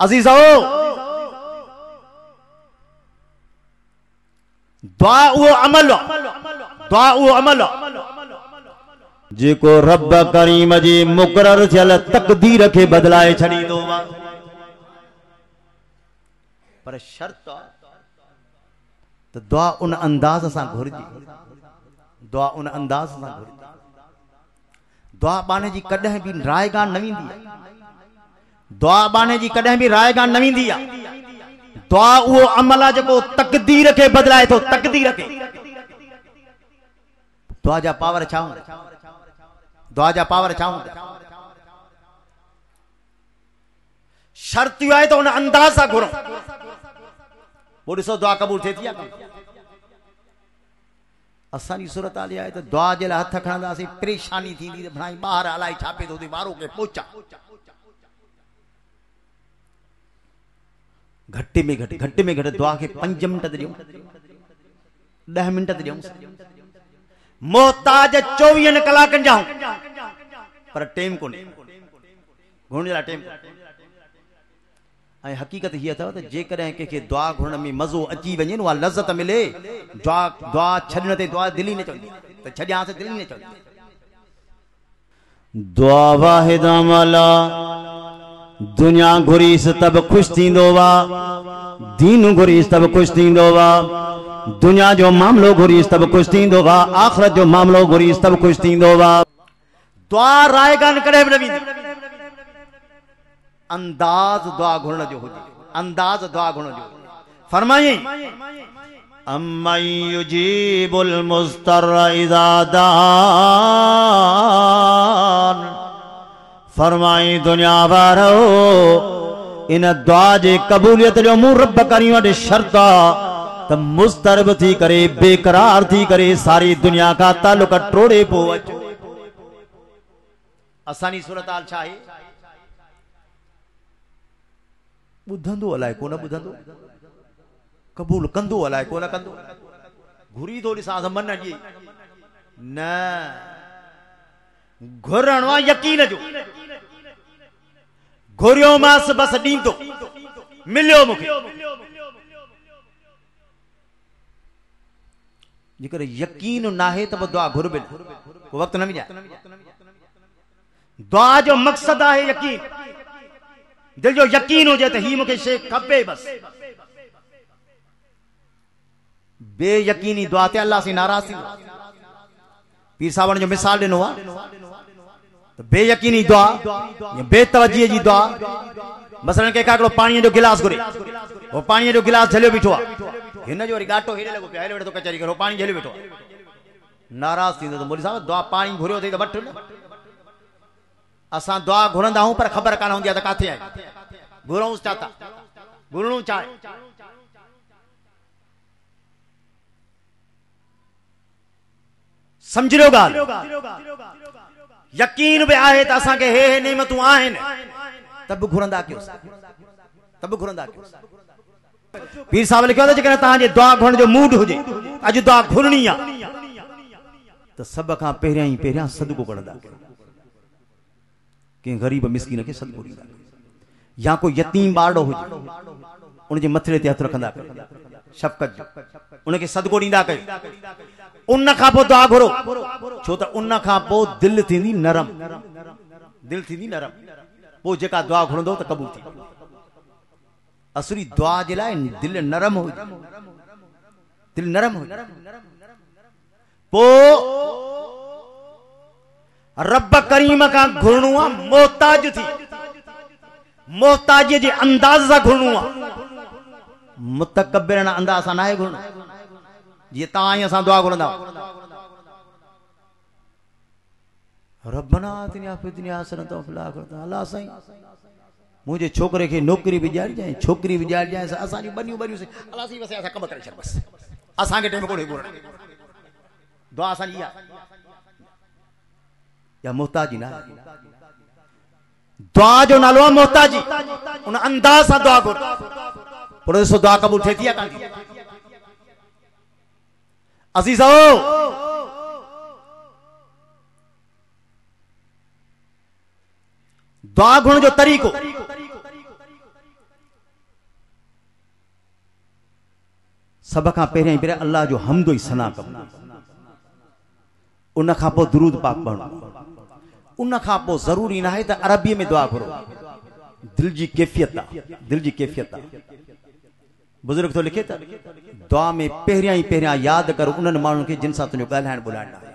अजीजो, दुआ वो अमल, दुआ वो अमल जेको रब करीम जी मुकरर थियल तकदीर के बदलाए छड़ींदो। पर शर्त तो दुआ उन अंदाज से घुरजी, दुआ उन अंदाज से घुरजी। दुआ बाने जी कदें भी रायगान न वेंदी आहे, दुआ बाने जी कदें भी रायगान न वेंदी आहे। दुआ वो अमल आहे जेको तकदीर के बदलाए तो, तकदीर के। दुआ जा पावर छा हूंदा, दुआ जा पावर छा हूंदा? शर्त इहो आहे त उन अंदाज सां घुरो, पोइ ॾिसो दुआ क़बूल थिए थी या कोन। असांजी सूरत हाल आहे त दुआ जे लाइ हथ खणंदासीं परेशानी थींदी, भाई ॿाहिरि अलाए छा पियो थो थिए, वारो खे पोचा। घट में घटि दुआ खे 5 मिंट ते ॾियूं, 10 मिंट ते ॾियूं। मोहताज 24 कलाकनि जा पर टेम कोन्हे, घुरण जे लाइ टेम। ऐं हक़ीक़त हीअ अथव त जेकॾहिं कंहिंखे दुआ घुरण में मज़ो अची वञे न, उहा लज़त मिले, दुआ छॾण ते दुआ दिलि ई न चवंदी त छॾियांसि, दिलि ई न चवंदी। दुआ वाहिद अमल दुनिया घुरीस तब खुश थींदो वा, दीन घुरीस तब खुश थींदो वा। दुनिया जो मामलो घुरीस तब खुश थींदो वा, आखिरत जो मामलो घुरीस तब खुश थींदो वा। दुआ रायगान कॾहिं बि न वेंदी, अंदाज दुआ घुरण जो हुजे, अंदाज दुआ घुरण जो। फरमाई अम्मन युजीबुल मुस्तर्र इज़ा दान। फरमाई दुनिया वारो, इन दुआ जे कबूलियत जो मूं रब करीम वटि शर्त त मुस्तरब थी करे, बेकरार थी करे सारी दुनिया का ताल्लुक टोड़े पो अचो। असांजी सूरत हाल छा आहे? ॿुधंदो अलाए कोन ॿुधंदो, क़बूल कंदो अलाए कोन कंदो, घुरी थो ॾिसां मन जी न। घुरणो आहे यकीन जो, घुरियो मांस बस ॾींदो, मिलियो मूंखे। जेकर यकीन नाहे त दुआ घुरबे न, को वक्त न विझाए। दुआ जो मक़सद आहे यकीन, दिल जो यकीन हुजे त ही मूंखे शइ खपे बस। बेयकीनी दुआ ते अल्लाह से नाराज़ थी। पीर साहब जो मिसाल ॾिनो आहे त बेयकीनी दुआ या बेतवजीअ जी दुआ। मसलन के हिकिड़ो पाणीअ जो गिलास घुरे, वो पाणीअ जो गिलास झलियो बीठो आहे, हिन जो वरी गाटो हेॾे लॻो पियो, हेॾे वेठो कचहरी करो, पाणी झलियो बीठो आहे, नाराज़ थींदो त मोदी साहब दुआ पाणी घुरियो अथई त वठ न। असां दुआ घुरंदा आहियूं पर ख़बर कान हूंदी आहे त किथे आहे, घुरूं छा था, घुरणो छा आहे। समझ लो ॻाल्हि, यकीन बि आहे त असांखे हे नेमतूं आहिनि त बि घुरंदा कयोसि, त बि घुरंदा कयोसि। पीर साहब लिखियो आहे जेकॾहिं तव्हांजे दुआ घुरण जो मूड हुजे, अॼु दुआ घुरणी आहे त सभ खां पहिरियां सदको कढंदा कयो, कंहिं ग़रीब मिसकीन खे सदको ॾींदा, या कोई यतीम ॿारड़ो हुजे उनजे मथिड़े ते हथ रखंदा कयो, शफ़क़त जो उनखे सदको ॾींदा कयो। उन खां पोइ दुआ घुरो, छो त उन खां पोइ दिलि थींदी नरम, दिलि थींदी नरम, पोइ जेका दुआ घुरंदो त क़बूल थी। असली दुआ जे लाइ दिलि नरम हुजे, दिलि नरम हुजे। पोइ रब करीम का घुरणो आहे मोहताज थी, मोहताज जे अंदाज सां घुरणो आहे, मुतकब्बिरन अंदाज सां नाहे घुरणो। जीअं तव्हां ई असां दुआ घुरंदा रब्बना आतिना फिद दुनिया हसनतन व फिल आखिरति, अल्लाह साईं मुंहिंजे छोकिरे खे नौकरी बि ॾियारी जाए, छोकिरी बि ॾियारी जाए, असांजी बनियूं अल्लाह साईं बसि असां कम करे छॾ बसि, असांखे टाइम कोन्हे घुरण। दुआ असांजी इहा या मोहताजी न, दुआ जो नालो आहे मोहताजी। उन अंदाज सां दुआ घुर, पर ॾिसो दुआ क़बूल थिए थी या कान थी। अज़ीज़ो, दुआ घुरण जो तरीक़ो सब खां पहिरियां पहिरियां अल्लाह जो हमदो ई सना कबो, उन खां पोइ दुरूद पाक पढ़ो, उन खां पोइ ज़रूरी न आहे त अरबीअ में दुआ घुरो, दिल जी कैफियत आहे, दिल जी कैफियत आहे। बुजुर्ग तो लिखे त दुआ में पहिरियां ई पहिरियां यादि करो उन्हनि माण्हुनि खे जिन सां तुंहिंजो ॻाल्हाइण ॿोलाइण आहे,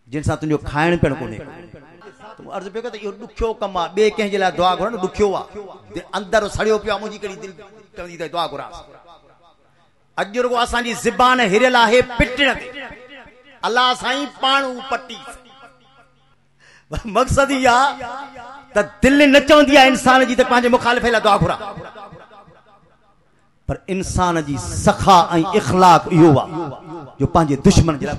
जिन सां तुंहिंजो खाइण पीअण कोन्हे। अर्ज़ु पियो त इहो ॾुखियो कमु आहे, ॿिए कंहिंजे लाइ दुआ घुरण ॾुखियो आहे, अंदरि सड़ियो पियो आहे, मुंहिंजी कहिड़ी दिलि कंदी त दुआ घुरां। अॼु रुगो असांजी ज़बान हिरियल आहे पिटण ते, अलाह साईं पाणू पटी। मक़सद ई आहे त दिलि न चवंदी आहे इंसान जी त पंहिंजे मुखालिफ़ लाइ दुआ घुरां, पर इंसान जी सखा ऐं इख़लाक़ इहो आहे जो पंहिंजे दुश्मन जे लाइ